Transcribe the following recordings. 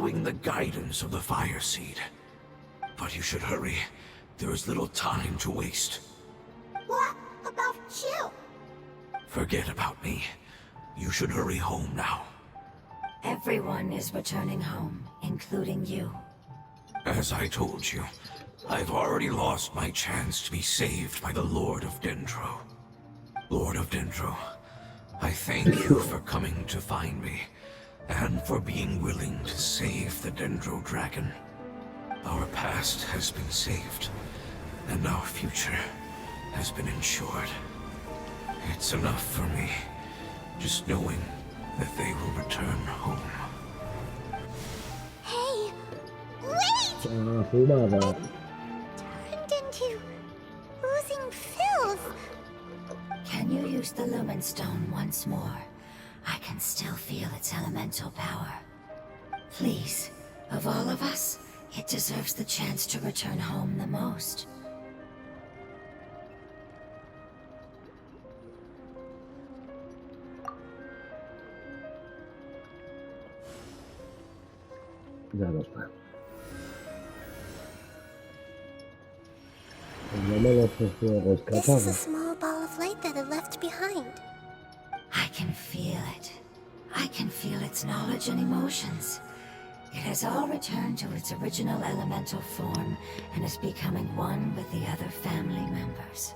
following the guidance of the fire seed. But you should hurry. There is little time to waste. What about you? Forget about me. You should hurry home now. Everyone is returning home, including you. As I told you, I've already lost my chance to be saved by the Lord of Dendro. Lord of Dendro, I thank you for coming to find me, and for being willing to save the Dendro Dragon. Our past has been saved, and our future has been ensured. It's enough for me, just knowing that they will return home. Hey, wait! Fumada. Turned into oozing filth. Can you use the Lumen Stone once more? I can still feel its elemental power. Please, of all of us, it deserves the chance to return home the most. Ya no está. No me lo ofreció This is a rescatado. small ball of light that it left behind. I can feel it. I can feel its knowledge and emotions. It has all returned to its original elemental form and is becoming one with the other family members.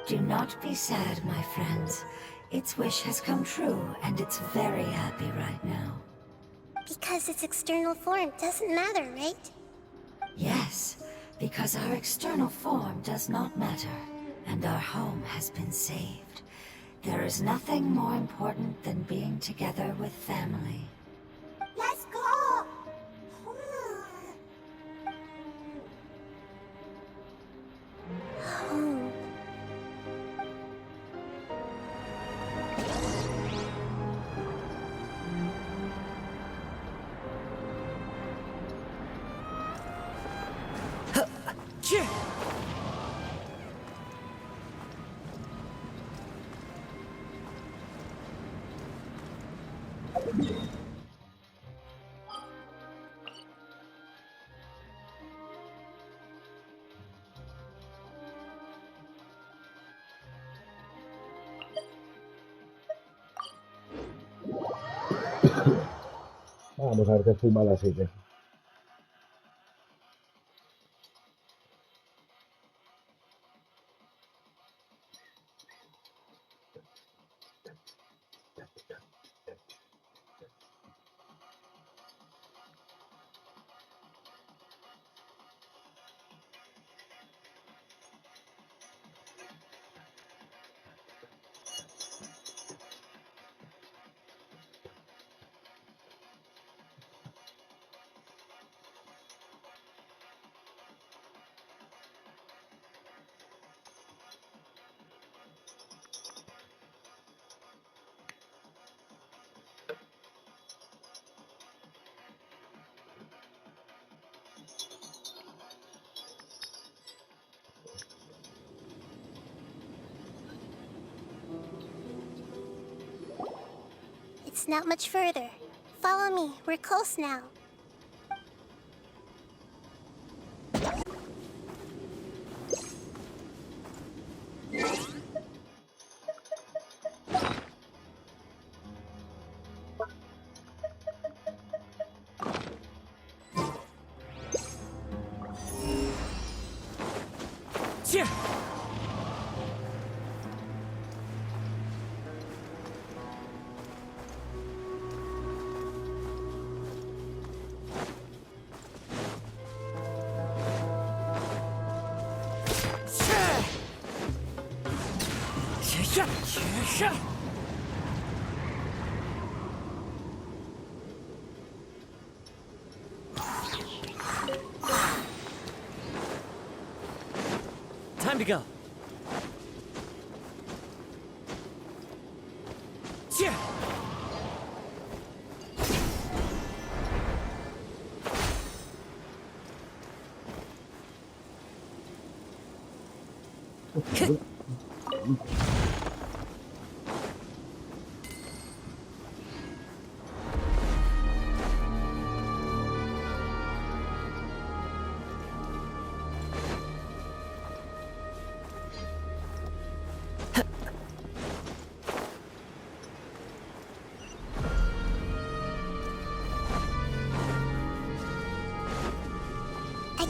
Do not be sad, my friends. Its wish has come true, and it's very happy right now. Because its external form doesn't matter, right? Yes, because our external form does not matter, and our home has been saved. There is nothing more important than being together with family. Let's go! Home. Vamos a ver qué fumada sigue. It's not much further. Follow me, we're close now. Time to go. Yeah.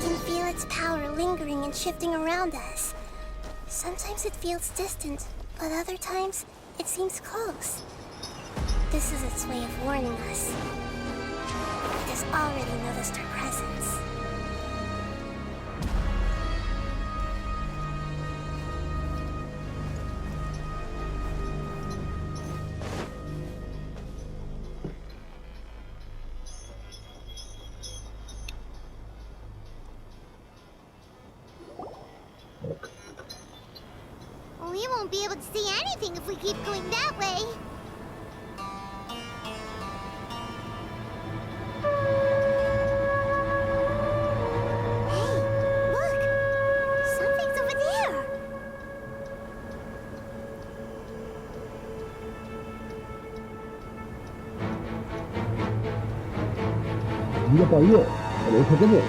can feel its power lingering and shifting around us. Sometimes it feels distant, but other times it seems close. This is its way of warning us. It has already noticed our presence. We won't be able to see anything if we keep going that way. Hey, look! Something's over there! Mira para allá, pero eso qué es.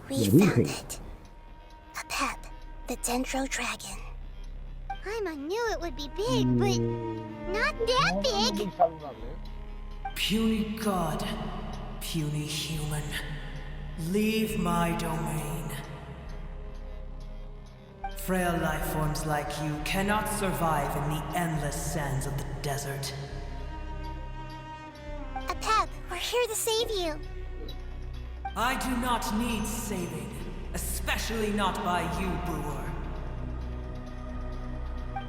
We La found Virgen. it. A pep, the Dendro dragon. I knew it would be big, but not that big. Muy saludable, ¿eh? Puny god, puny human, leave my domain. Frail life forms like you cannot survive in the endless sands of the desert. A pep, we're here to save you. I do not need saving, especially not by you, Brewer.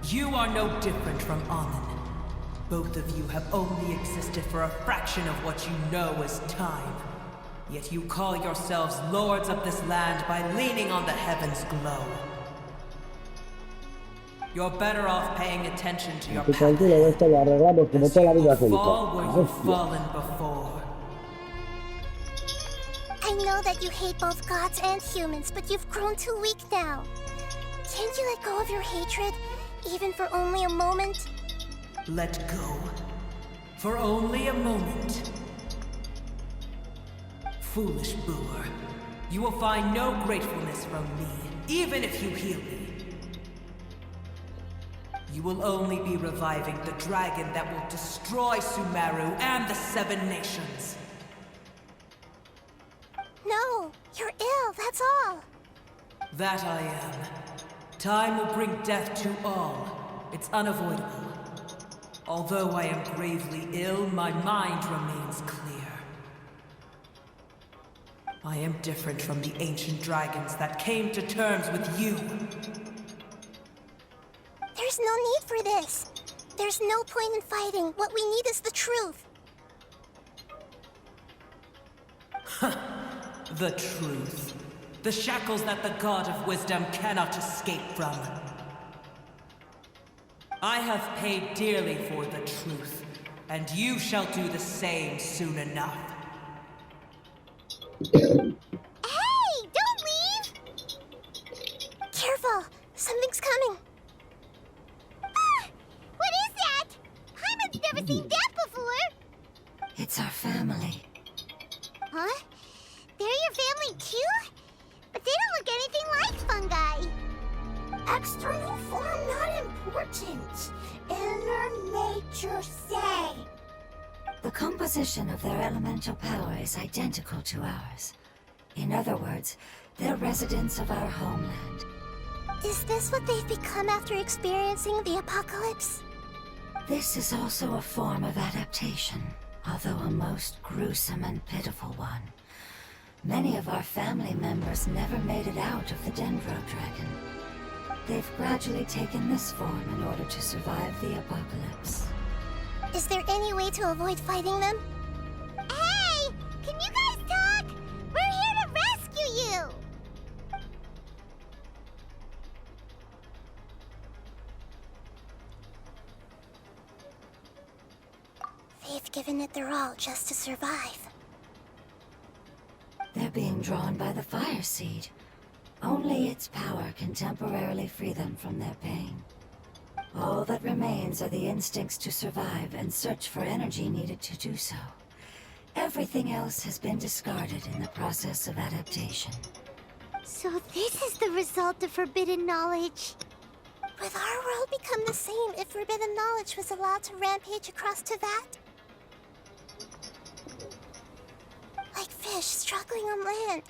You are no different from Amun. Both of you have only existed for a fraction of what you know as time. Yet you call yourselves lords of this land by leaning on the heavens' glow. You're better off paying attention to your Que path. tranquilo, esto lo arreglamos como toda la vida You will feliz. fall where you've Hostia. fallen before. I know that you hate both gods and humans, but you've grown too weak now. Can't you let go of your hatred, even for only a moment? Let go. For only a moment. Foolish Brewer. You will find no gratefulness from me, even if you heal me. You will only be reviving the dragon that will destroy Sumeru and the Seven Nations. No, you're ill, that's all. That I am. Time will bring death to all. It's unavoidable. Although I am gravely ill, my mind remains clear. I am different from the ancient dragons that came to terms with you. There's no need for this. There's no point in fighting. What we need is the truth. The truth. The shackles that the God of Wisdom cannot escape from. I have paid dearly for the truth, and you shall do the same soon enough. Hey, don't leave! Careful, something's coming. Ah, what is that? Hyman's never seen that before. It's our family. Huh? They're your family too? But they don't look anything like fungi. External form not important. Inner nature say. The composition of their elemental power is identical to ours. In other words, they're residents of our homeland. Is this what they've become after experiencing the apocalypse? This is also a form of adaptation, although a most gruesome and pitiful one. Many of our family members never made it out of the Dendro Dragon. They've gradually taken this form in order to survive the apocalypse. Is there any way to avoid fighting them? Hey! Can you guys talk? We're here to rescue you! They've given it their all just to survive. They're being drawn by the fire seed. Only its power can temporarily free them from their pain. All that remains are the instincts to survive and search for energy needed to do so. Everything else has been discarded in the process of adaptation. So this is the result of forbidden knowledge. Would our world become the same if forbidden knowledge was allowed to rampage across Teyvat? Like fish struggling on land,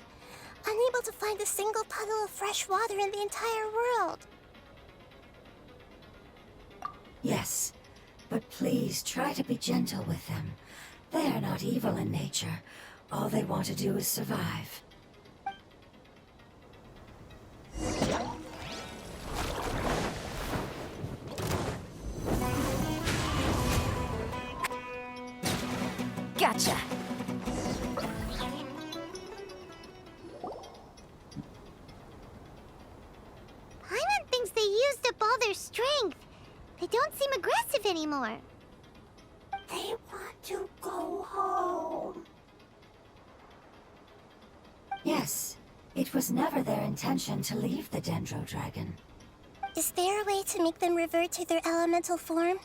unable to find a single puddle of fresh water in the entire world. Yes, but please try to be gentle with them. They are not evil in nature. All they want to do is survive. Gotcha! Paimon thinks they used up all their strength. They don't seem aggressive anymore. They want to go home. Yes, it was never their intention to leave the Dendro Dragon. Is there a way to make them revert to their elemental form?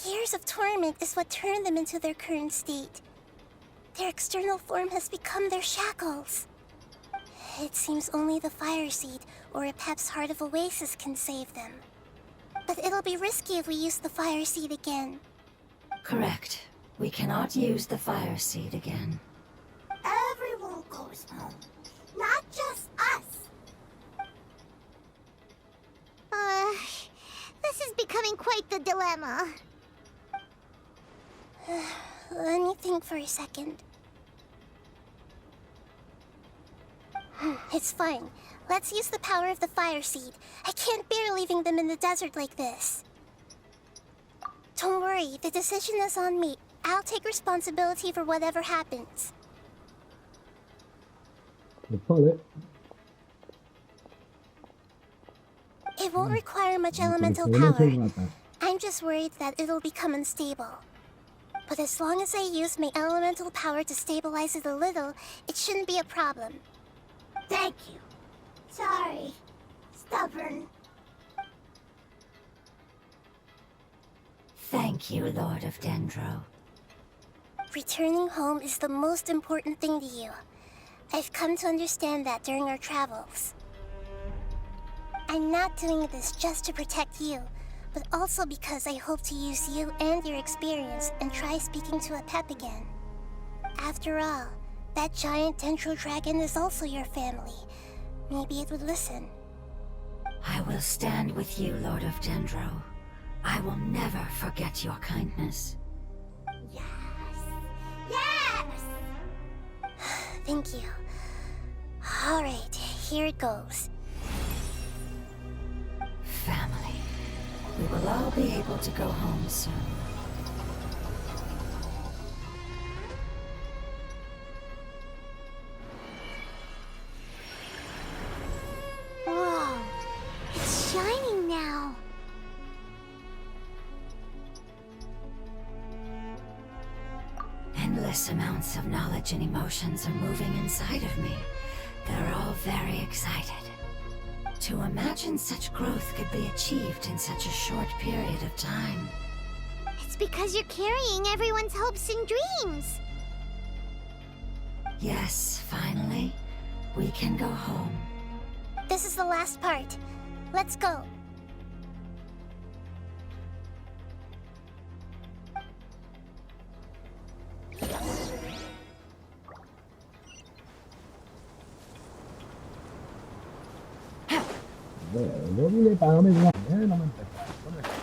Years of torment is what turned them into their current state. Their external form has become their shackles. It seems only the Fire Seed or Epep's Heart of Oasis can save them. But it'll be risky if we use the Fire Seed again. Correct. We cannot use the Fire Seed again. Everyone goes home, not just us. This is becoming quite the dilemma. Let me think for a second. It's fine. Let's use the power of the Fire Seed. I can't bear leaving them in the desert like this. Don't worry, the decision is on me. I'll take responsibility for whatever happens. Vale. It won't require much elemental Pero power. se mata. I'm just worried that it'll become unstable. But as long as I use my elemental power to stabilize it a little, it shouldn't be a problem. Thank you. Sorry. Stubborn. Thank you, Lord of Dendro. Returning home is the most important thing to you. I've come to understand that during our travels. I'm not doing this just to protect you, but also because I hope to use you and your experience and try speaking to Epep again. After all, that giant Dendro dragon is also your family. Maybe it would listen. I will stand with you, Lord of Dendro. I will never forget your kindness. Yes! Yes! Thank you. Alright, here it goes. Family. We will all be able to go home soon. Whoa! It's shining now! Endless amounts of knowledge and emotions are moving inside of me. They're all very excited. To imagine such growth could be achieved in such a short period of time. It's because you're carrying everyone's hopes and dreams! Yes, finally, we can go home. This is the last part. Let's go. Yo vine para no me digas, no me empezar.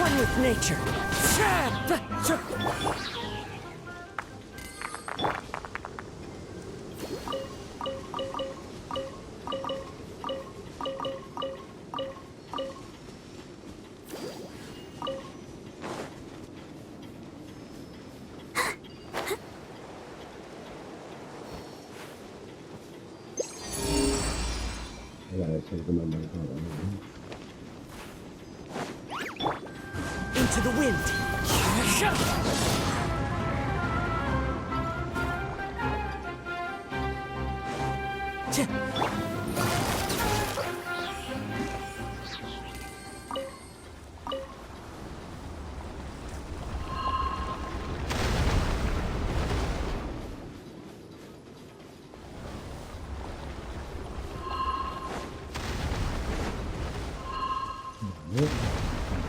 One with nature. Allora, adesso comando ancora. Into the wind.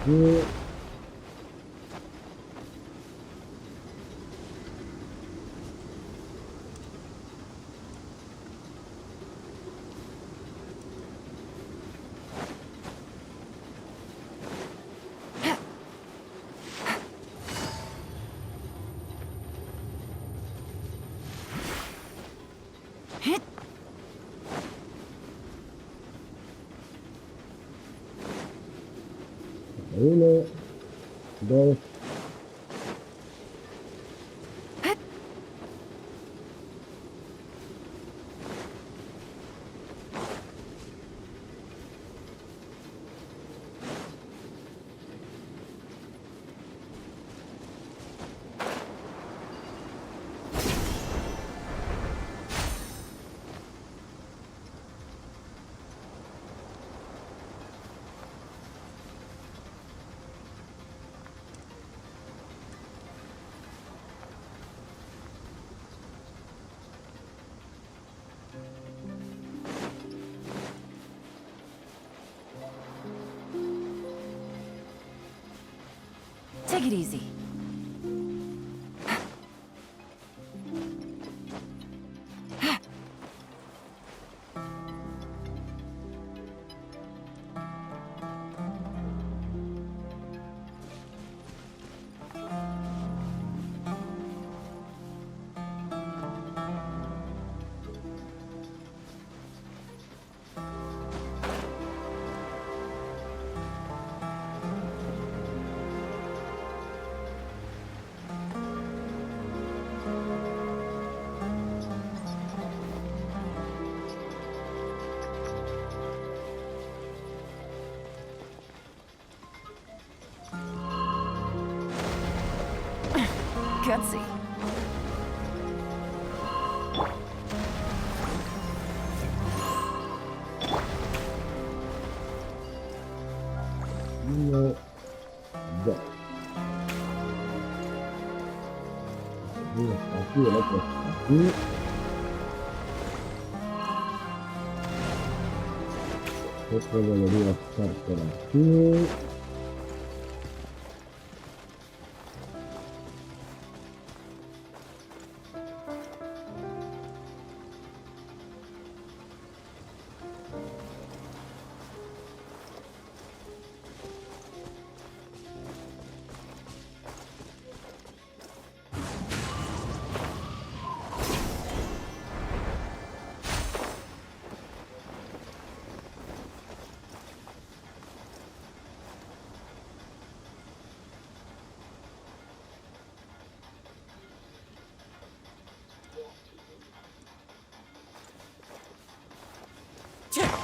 Qui. Uno, dos. Take it easy. Gutsy. Uno, dos. Uno está aquí, el otro está aquí. Esto debería estar por aquí. Yeah.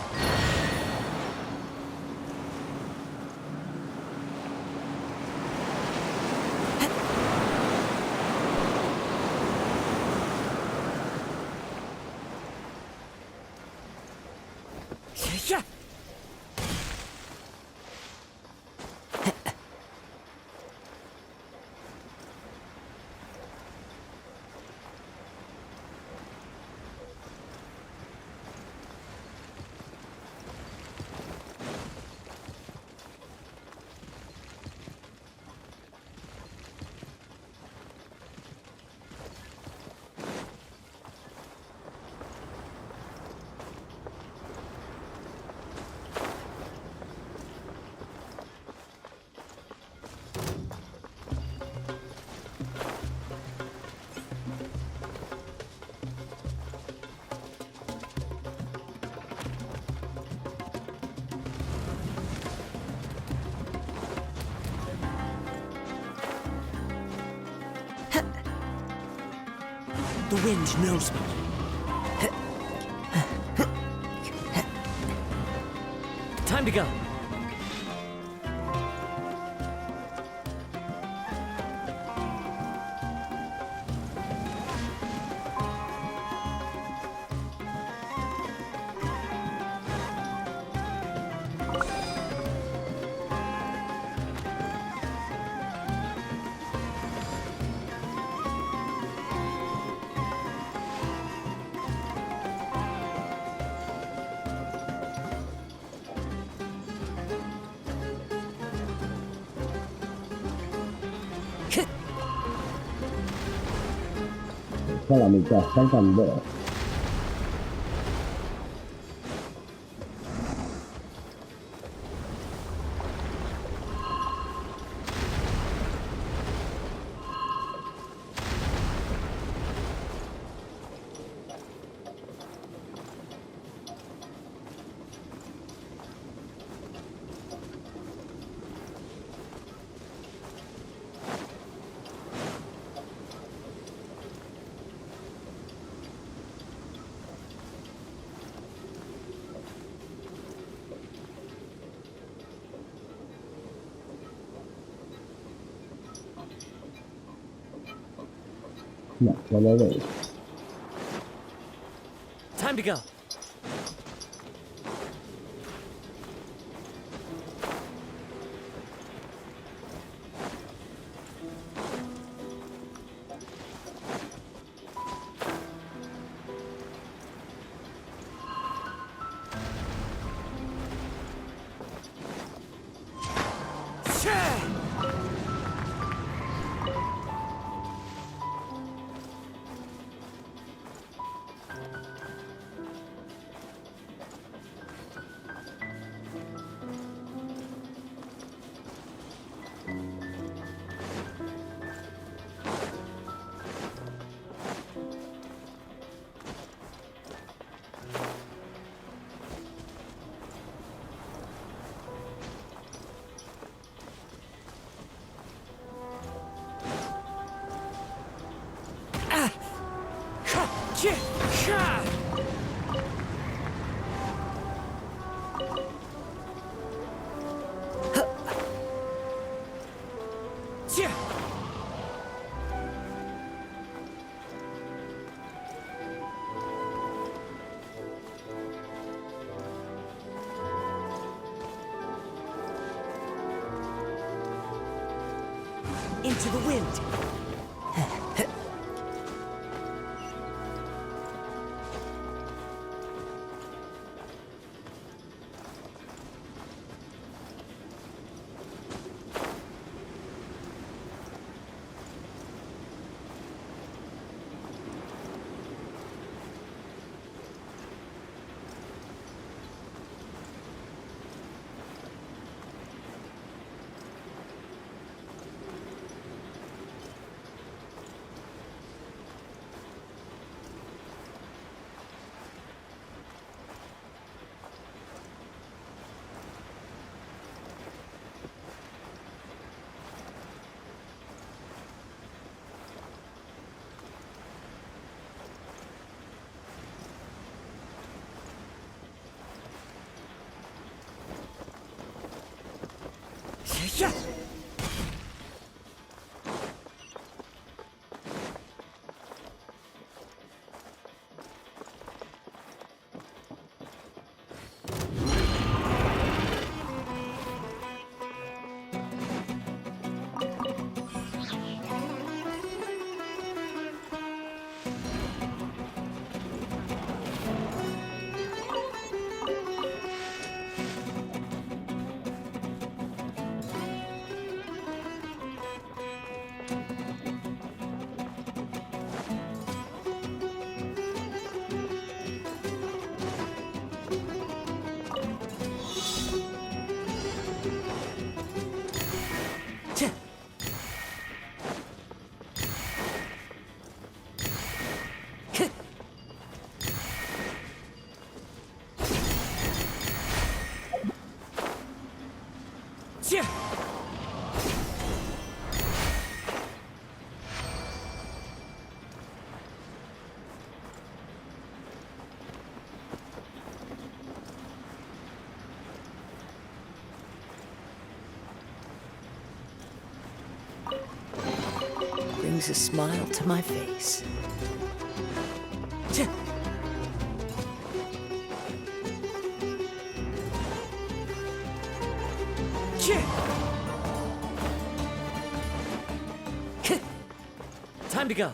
The wind knows me. Time to go. Está a la mitad, faltan dos. No, solo dos. Time to go. Into the wind. Yeah. brings a smile to my face. Tch. Time to go.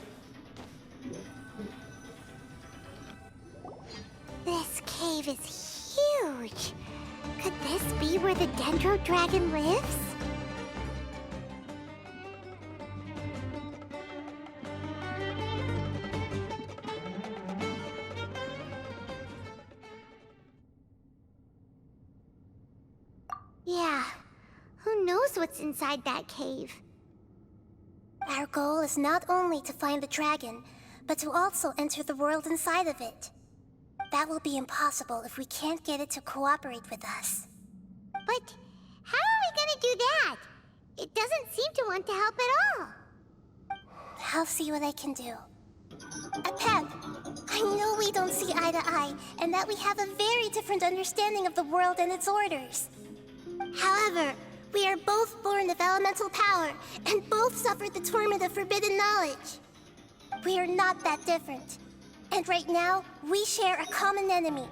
This cave is huge. Could this be where the Dendro Dragon lives? Yeah, who knows what's inside that cave? Our goal is not only to find the dragon, but to also enter the world inside of it. That will be impossible if we can't get it to cooperate with us. But how are we gonna do that? It doesn't seem to want to help at all. I'll see what I can do. Pep, I know we don't see eye to eye, and that we have a very different understanding of the world and its orders. However, we are both born of elemental power, and both suffered the torment of forbidden knowledge. We are not that different. And right now, we share a common enemy.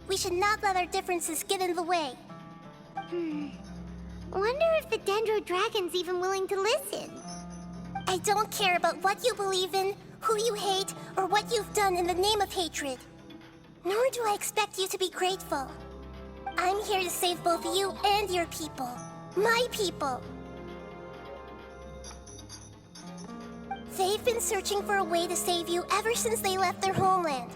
We should not let our differences get in the way. Wonder if the Dendro Dragon's even willing to listen. I don't care about what you believe in, who you hate, or what you've done in the name of hatred. Nor do I expect you to be grateful. I'm here to save both you and your people. My people. They've been searching for a way to save you ever since they left their homeland.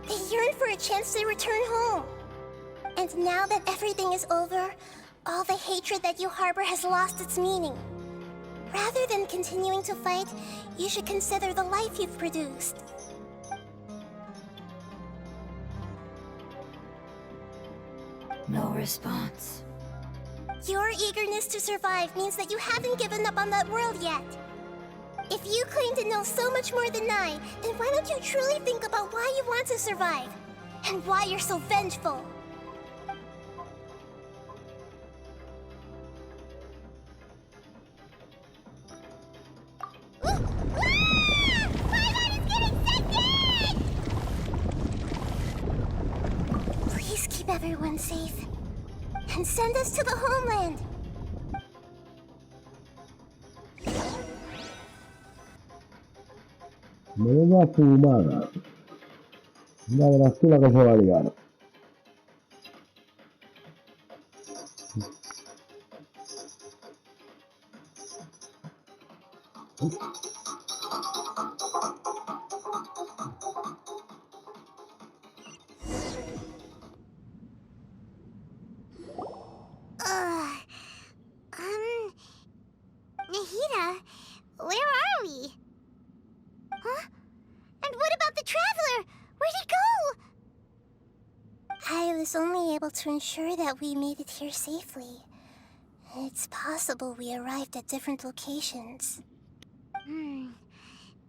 They yearn for a chance to return home. And now that everything is over, all the hatred that you harbor has lost its meaning. Rather than continuing to fight, you should consider the life you've produced. No response. Your eagerness to survive means that you haven't given up on that world yet. If you claim to know so much more than I, then why don't you truly think about why you want to survive? And why you're so vengeful? Please keep everyone safe. And send us to the homeland. Menuda fumada. Ya verás tú la que se va a liar. Nahida, where are we? Huh? And what about the Traveler? Where'd he go? I was only able to ensure that we made it here safely. It's possible we arrived at different locations.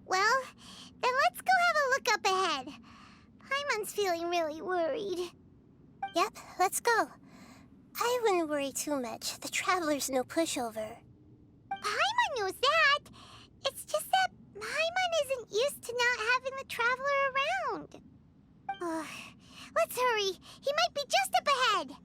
Well, then let's go have a look up ahead. Paimon's feeling really worried. Yep, let's go. I wouldn't worry too much. The Traveler's no pushover. Paimon knows that. It's just that Paimon isn't used to not having the Traveler around. Let's hurry. He might be just up ahead.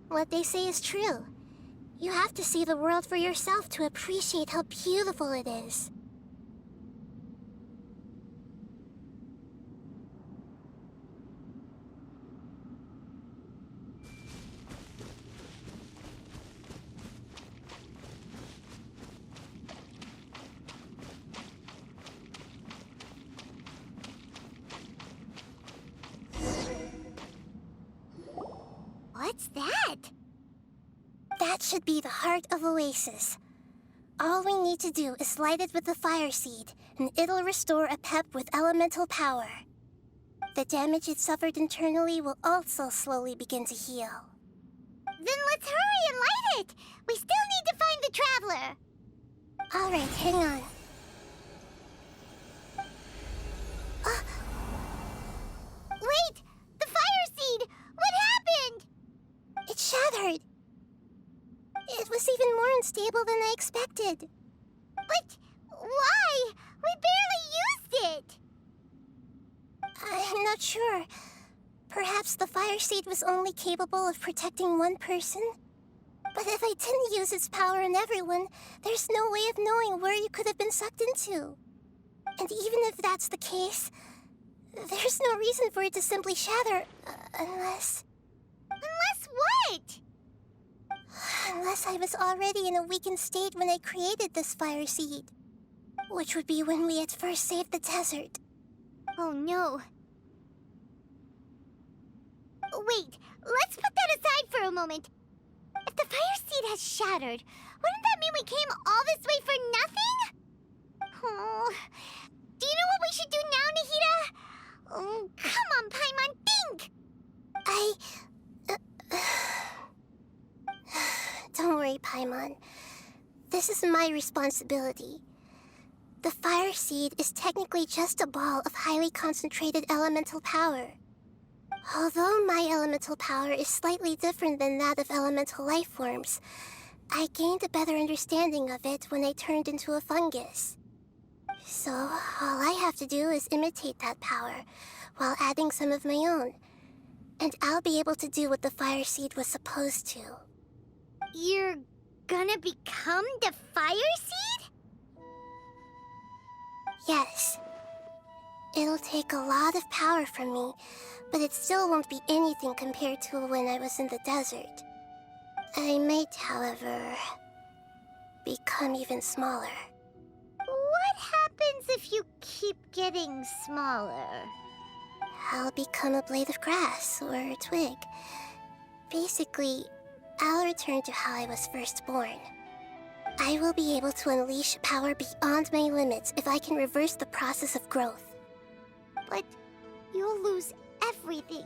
What they say is true. You have to see the world for yourself to appreciate how beautiful it is. What's that? That should be the heart of Oasis. All we need to do is light it with the fire seed, and it'll restore a pep with elemental power. The damage it suffered internally will also slowly begin to heal. Then let's hurry and light it! We still need to find the Traveler! Alright, hang on. Wait! The fire seed! What happened? It shattered. It was even more unstable than I expected. But why? We barely used it! I'm not sure. Perhaps the fire seed was only capable of protecting one person? But if I didn't use its power on everyone, there's no way of knowing where you could have been sucked into. And even if that's the case, there's no reason for it to simply shatter, unless... Unless what? Unless I was already in a weakened state when I created this fire seed. Which would be when we had first saved the desert. Oh no. Wait, let's put that aside for a moment. If the fire seed has shattered, wouldn't that mean we came all this way for nothing? Oh, do you know what we should do now, Nahida? Oh, come on, Paimon, think! Don't worry, Paimon. This is my responsibility. The fire seed is technically just a ball of highly concentrated elemental power. Although my elemental power is slightly different than that of elemental life forms, I gained a better understanding of it when I turned into a fungus. So, all I have to do is imitate that power, while adding some of my own. And I'll be able to do what the fire seed was supposed to. You're gonna become the fire seed? Yes. It'll take a lot of power from me, but it still won't be anything compared to when I was in the desert. I might, however, become even smaller. What happens if you keep getting smaller? I'll become a blade of grass or a twig. Basically, I'll return to how I was first born. I will be able to unleash power beyond my limits if I can reverse the process of growth. But you'll lose everything.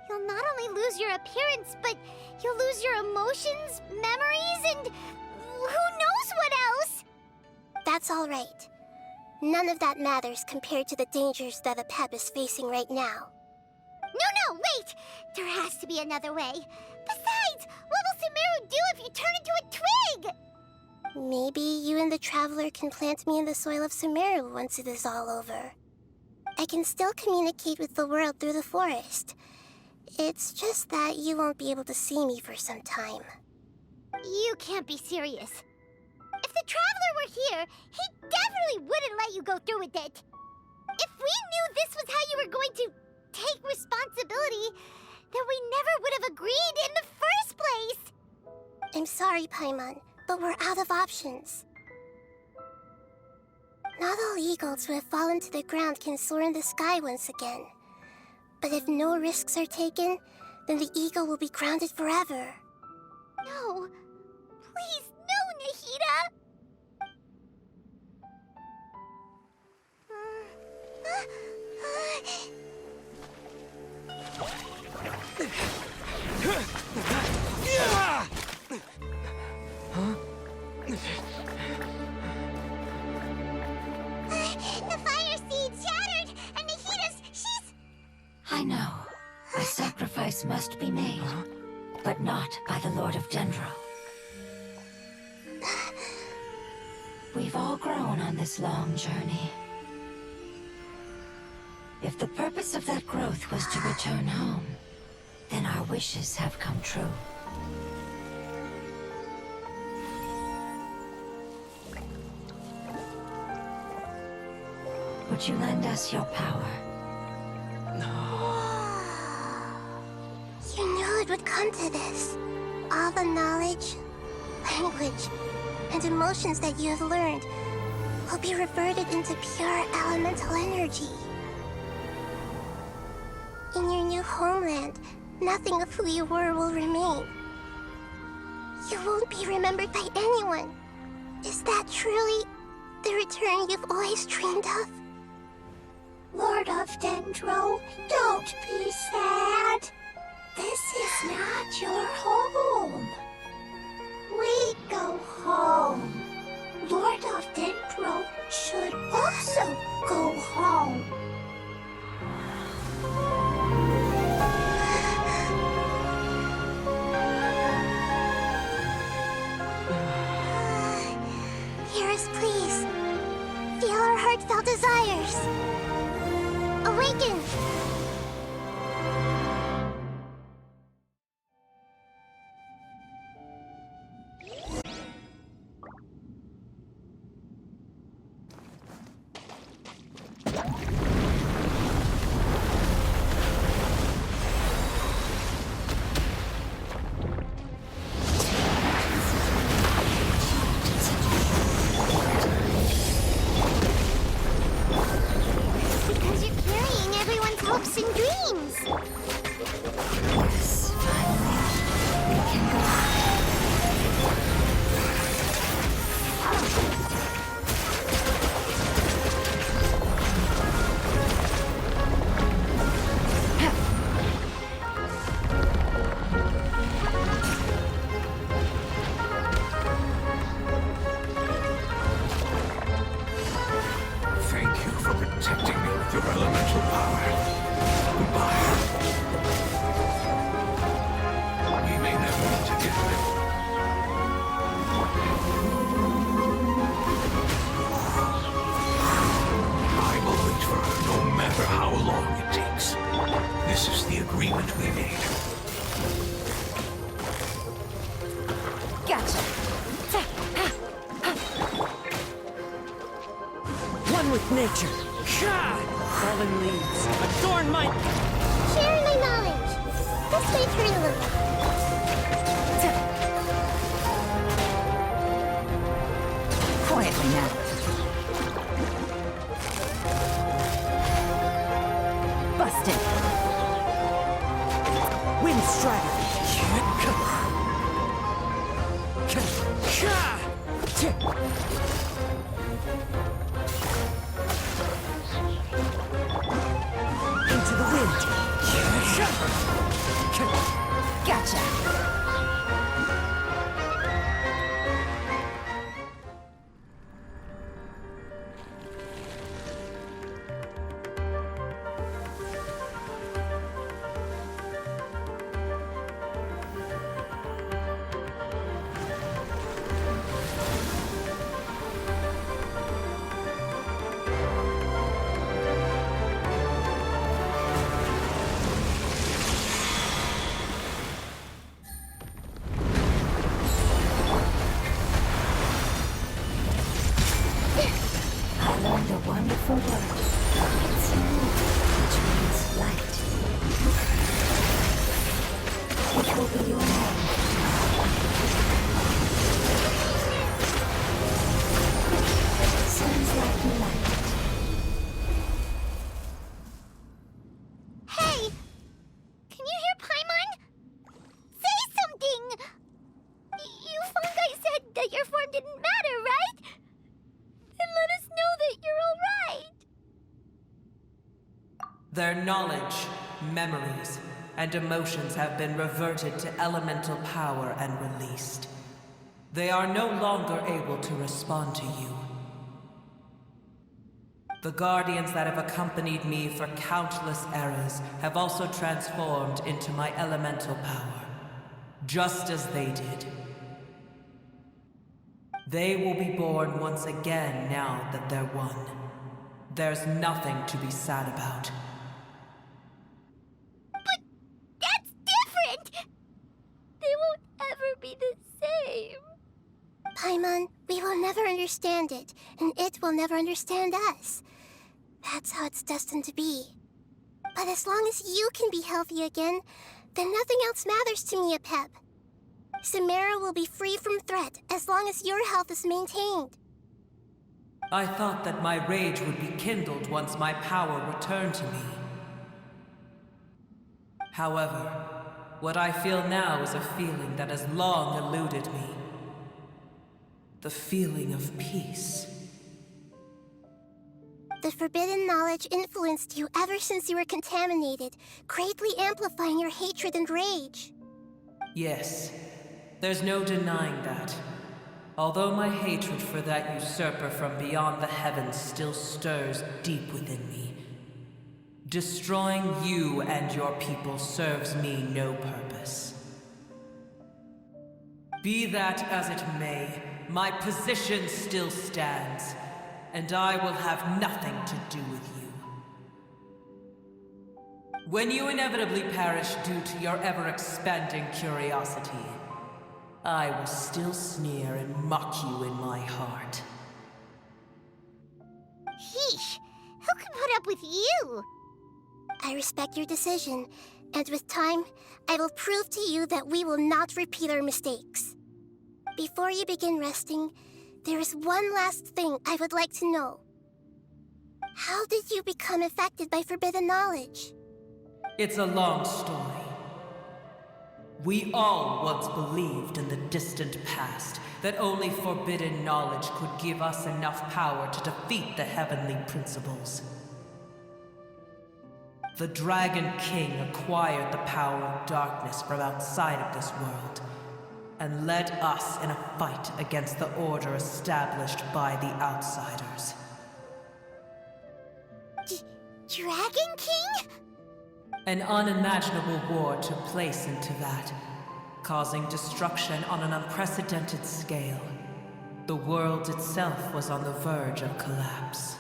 You'll not only lose your appearance, but you'll lose your emotions, memories, and who knows what else? That's all right. None of that matters compared to the dangers that a Pep is facing right now. No, wait! There has to be another way. Besides, what will Sumeru do if you turn into a twig? Maybe you and the Traveler can plant me in the soil of Sumeru once it is all over. I can still communicate with the world through the forest. It's just that you won't be able to see me for some time. You can't be serious. If the Traveler were here, he definitely wouldn't let you go through with it. If we knew this was how you were going to take responsibility, then we never would have agreed in the first place. I'm sorry, Paimon, but we're out of options. Not all eagles who have fallen to the ground can soar in the sky once again. But if no risks are taken, then the eagle will be grounded forever. No. Please, no, Nahida! The fire seed shattered, and she's... I know. A sacrifice must be made, but not by the Lord of Dendro. We've all grown on this long journey. If the purpose of that growth was to return home, then our wishes have come true. Would you lend us your power? You knew it would come to this. All the knowledge, language, and emotions that you have learned will be reverted into pure elemental energy. In your new homeland, nothing of who you were will remain. You won't be remembered by anyone. Is that truly the return you've always dreamed of? Lord of Dendro, don't be sad. This is not your home. We go home. Lord of Dendro should also go home. Hear us, please. Feel our heartfelt desires. Awaken! Because you're carrying everyone's hopes and dreams. Yes, finally. We can go. Thank you for protecting me with your elemental power. Goodbye. We may never meet again. I will wait for her no matter how long it takes. This is the agreement we made. Gotcha. One with nature. Fallen leaves. Adorn my... Share my knowledge. This may turn a little. Quietly now. Busted. Wind strider. Into the wind. Gotcha. I learned a wonderful word. It's which means light. Which will be your home. Sounds like you like it. Hey! Can you hear Paimon? Say something! You fungi said that your form didn't matter, right? Then let us know that you're alright! Their knowledge, memories, and emotions have been reverted to elemental power and released. They are no longer able to respond to you. The guardians that have accompanied me for countless eras have also transformed into my elemental power, just as they did. They will be born once again now that they're one. There's nothing to be sad about. But that's different! They won't Paimon, we will never understand it, and it will never understand us. That's how it's destined to be. But as long as you can be healthy again, then nothing else matters to me, Apep. Samara will be free from threat as long as your health is maintained. I thought that my rage would be kindled once my power returned to me. However, what I feel now is a feeling that has long eluded me. The feeling of peace. The forbidden knowledge influenced you ever since you were contaminated, greatly amplifying your hatred and rage. Yes, there's no denying that. Although my hatred for that usurper from beyond the heavens still stirs deep within me, destroying you and your people serves me no purpose. Be that as it may, my position still stands, and I will have nothing to do with you. When you inevitably perish due to your ever-expanding curiosity, I will still sneer and mock you in my heart. Heesh! Who can put up with you? I respect your decision, and with time, I will prove to you that we will not repeat our mistakes. Before you begin resting, there is one last thing I would like to know. How did you become affected by forbidden knowledge? It's a long story. We all once believed in the distant past that only forbidden knowledge could give us enough power to defeat the heavenly principles. The Dragon King acquired the power of darkness from outside of this world, and led us in a fight against the order established by the outsiders. Dragon King? An unimaginable war took place into that, causing destruction on an unprecedented scale. The world itself was on the verge of collapse.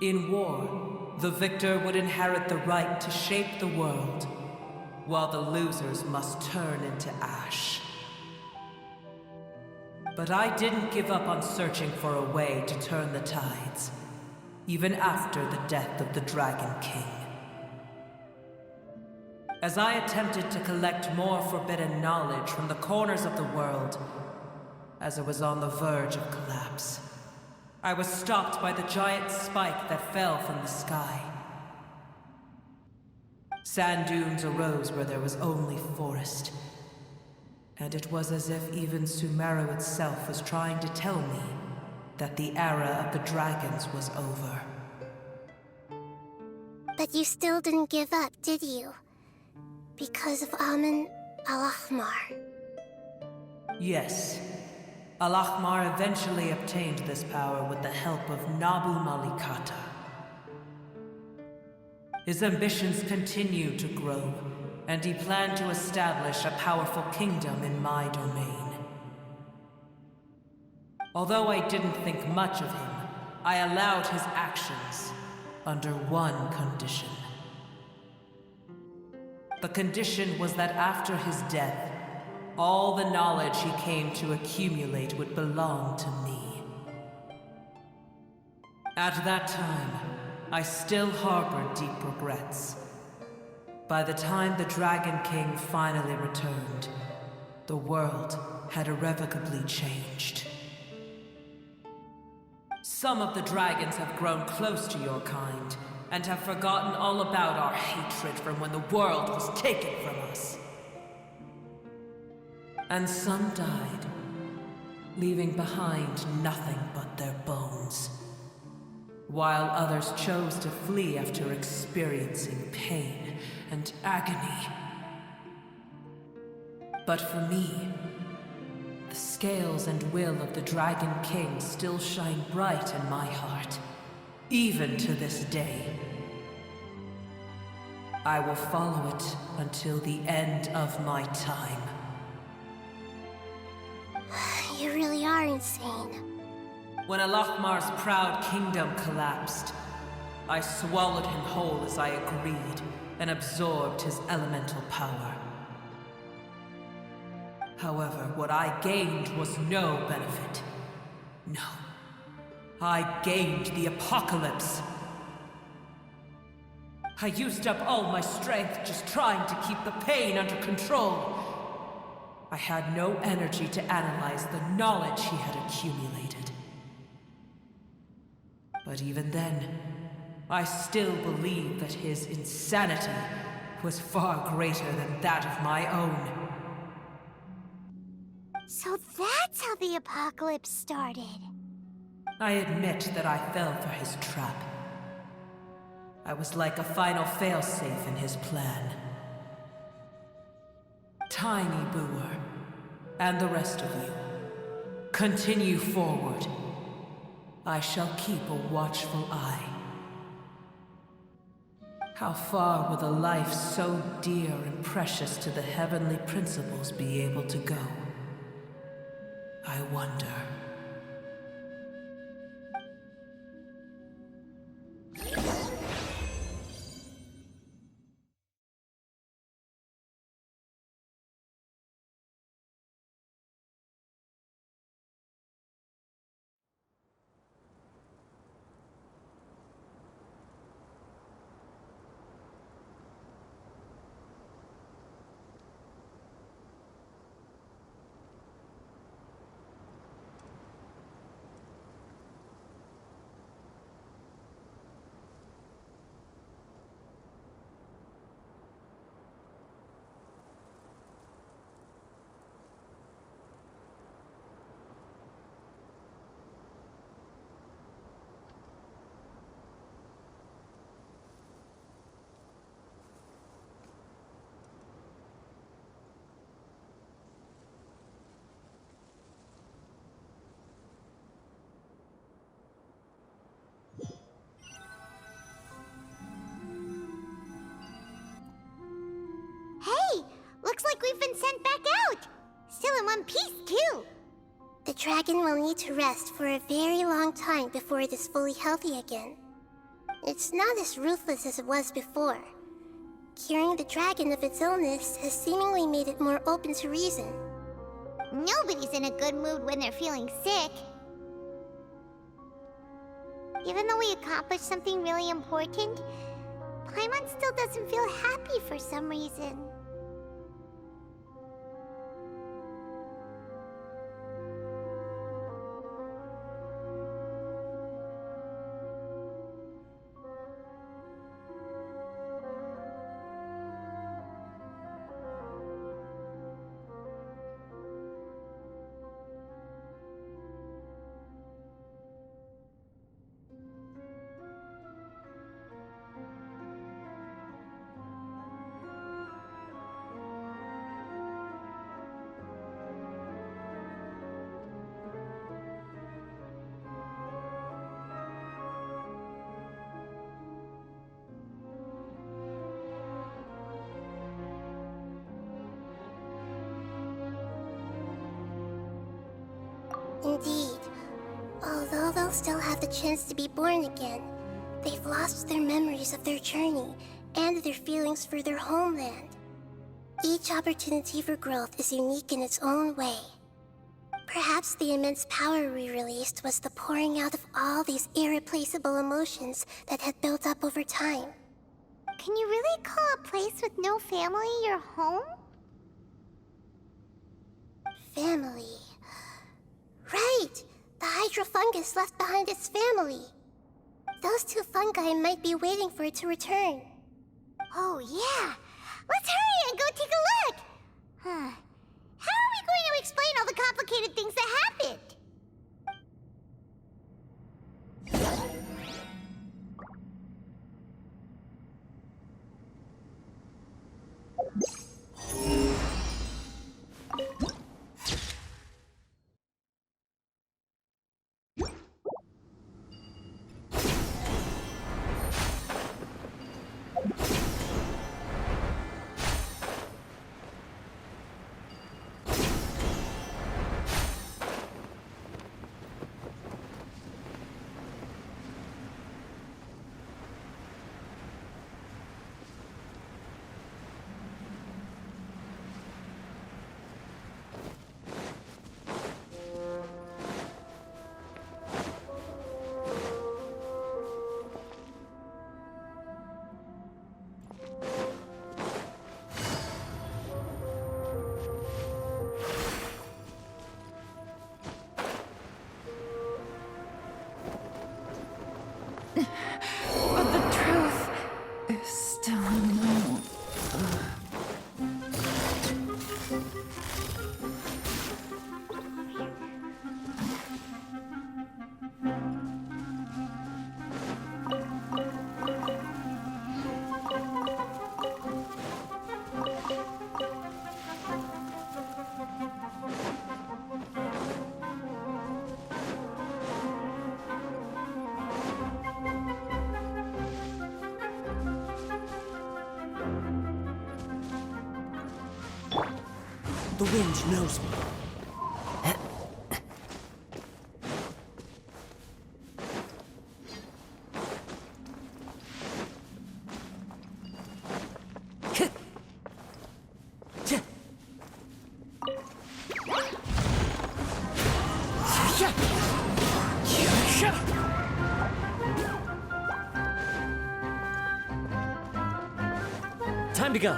In war, the victor would inherit the right to shape the world, while the losers must turn into ash. But I didn't give up on searching for a way to turn the tides, even after the death of the Dragon King. As I attempted to collect more forbidden knowledge from the corners of the world, as it was on the verge of collapse, I was stopped by the giant spike that fell from the sky. Sand dunes arose where there was only forest, and it was as if even Sumeru itself was trying to tell me that the era of the dragons was over. But you still didn't give up, did you? Because of Amun Al-Ahmar. Yes. Al-Ahmar eventually obtained this power with the help of Nabu Malikata. His ambitions continued to grow, and he planned to establish a powerful kingdom in my domain. Although I didn't think much of him, I allowed his actions under one condition. The condition was that after his death, all the knowledge he came to accumulate would belong to me. At that time, I still harbored deep regrets. By the time the Dragon King finally returned, the world had irrevocably changed. Some of the dragons have grown close to your kind, and have forgotten all about our hatred from when the world was taken from us. And some died, leaving behind nothing but their bones, while others chose to flee after experiencing pain and agony. But for me, the scales and will of the Dragon King still shine bright in my heart, even to this day. I will follow it until the end of my time. You really are insane. When Al-Ahmar's proud kingdom collapsed, I swallowed him whole as I agreed and absorbed his elemental power. However, what I gained was no benefit. No. I gained the apocalypse. I used up all my strength just trying to keep the pain under control. I had no energy to analyze the knowledge he had accumulated. But even then, I still believe that his insanity was far greater than that of my own. So that's how the apocalypse started. I admit that I fell for his trap. I was like a final failsafe in his plan. Tiny Booer, and the rest of you, continue forward. I shall keep a watchful eye. How far will a life so dear and precious to the heavenly principles be able to go? I wonder. Hey! Looks like we've been sent back out! Still in one piece, too! The dragon will need to rest for a very long time before it is fully healthy again. It's not as ruthless as it was before. Curing the dragon of its illness has seemingly made it more open to reason. Nobody's in a good mood when they're feeling sick. Even though we accomplished something really important, Paimon still doesn't feel happy for some reason. Indeed. Although they'll still have the chance to be born again, they've lost their memories of their journey and their feelings for their homeland. Each opportunity for growth is unique in its own way. Perhaps the immense power we released was the pouring out of all these irreplaceable emotions that had built up over time. Can you really call a place with no family your home? Family. Right! The hydrofungus left behind its family. Those two fungi might be waiting for it to return. Oh yeah! Let's hurry and go take a look! Huh. How are we going to explain all the complicated things that happened? but the truth is still unknown. The wind knows me. Time to go.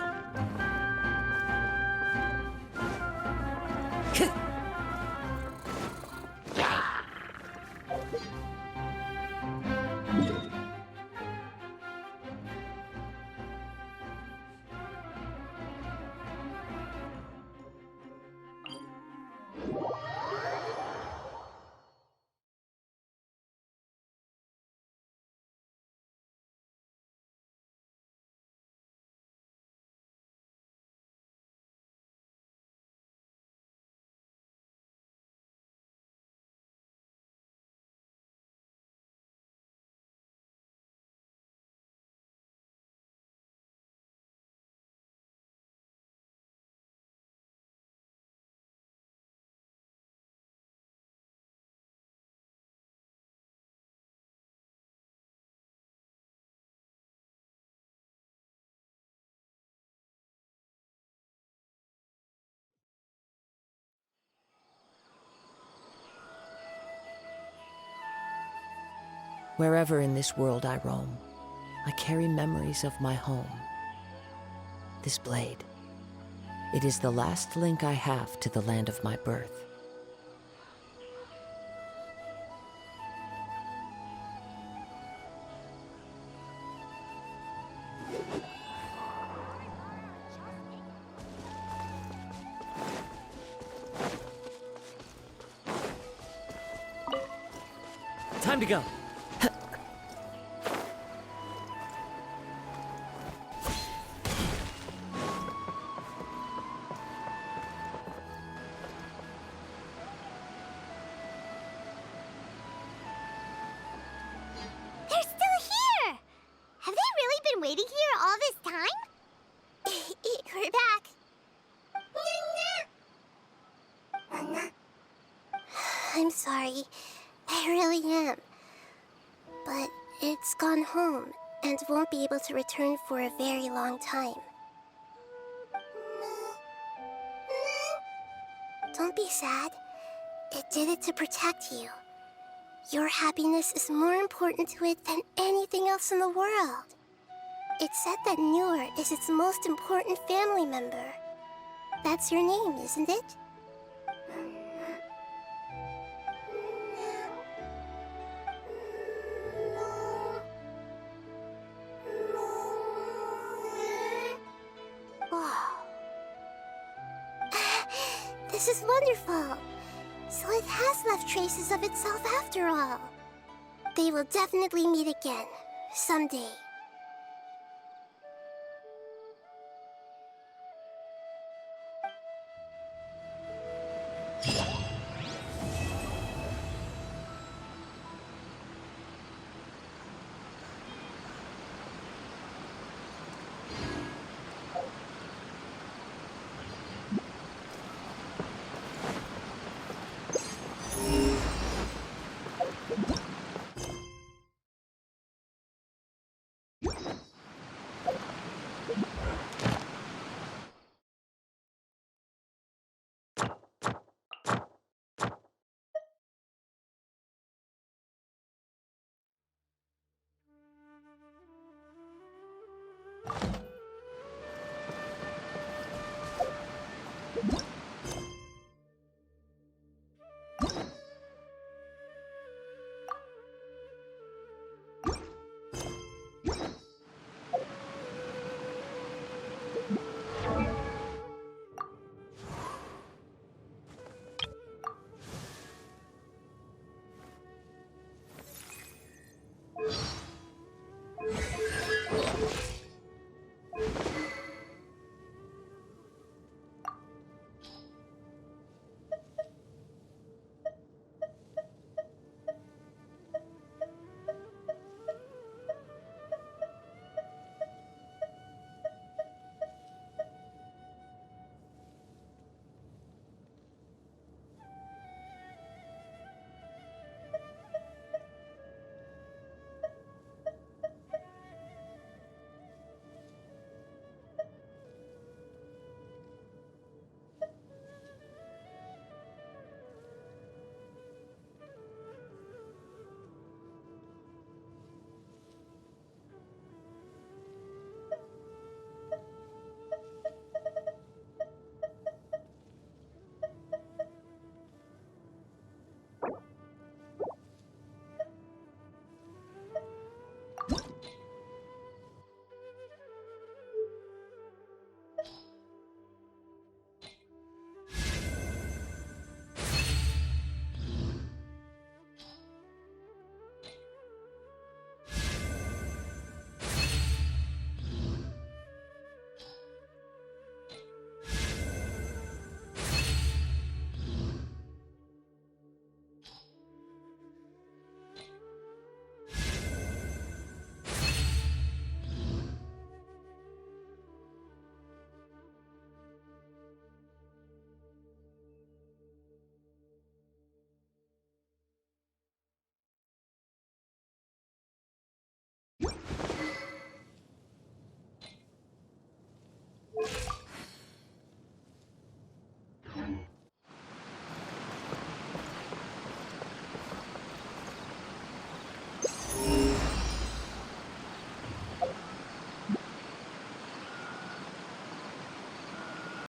Wherever in this world I roam, I carry memories of my home. This blade, it is the last link I have to the land of my birth. Time to go. They're still here! Have they really been waiting here all this time? We're back. I'm sorry. I really am. But it's gone home and won't be able to return for a very long time. Don't be sad. It did it to protect you. Your happiness is more important to it than anything else in the world. It's said that Noor is its most important family member. That's your name, isn't it? This is wonderful. So it has left traces of itself after all. They will definitely meet again, someday.